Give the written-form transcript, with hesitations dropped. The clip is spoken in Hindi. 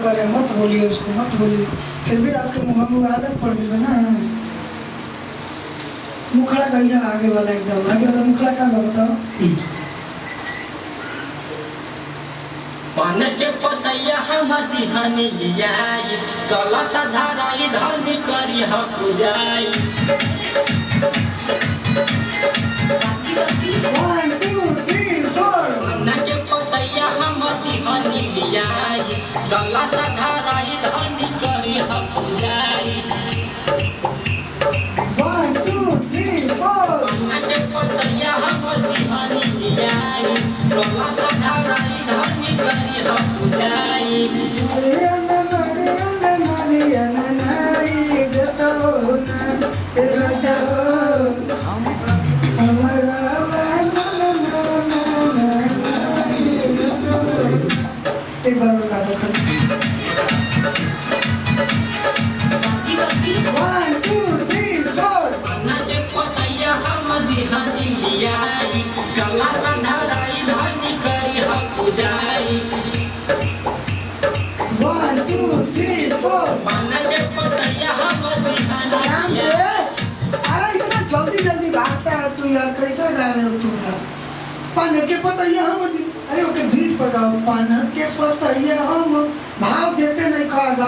करे मत बोलिए उसको, मत बोलिए। फिर भी आपके मुँह में आदत पड़ गई है ना। मुखड़ा कहिए आगे वाला, एकदम आगे वाला मुखड़ा का बताओ। पान के पतैया हम दिहानी लियाई, कलश धराई धनी करी हम पूजाई। 1 2 3 4 पान के पतैया हम दिहानी लियाई, कलश धराई धनी करी हम पूजाई। 1 2 3 4 पान के पतैया हम दिहानी लियाई, कलश धराई धनी करी हम पूजाई। अरे अननाई जतो ना तेरा जाओ हमारा एक बार और गा दो खाली। 1 2 3 4 पान के पतैया हम दिहानी लियाई, कलश धराई धनी करी हम पूजाई। 1 2 3 4 पान के पतैया हम दिहानी आराम से। लियाई। अरे इतना जल्दी जल्दी भागता है तू यार, कैसे गा रहे हो तुम यार। पान के पतैया हम, अरे ओके बीट पर गाओ। पान के पतैया हम, भाव देते नहीं कहा।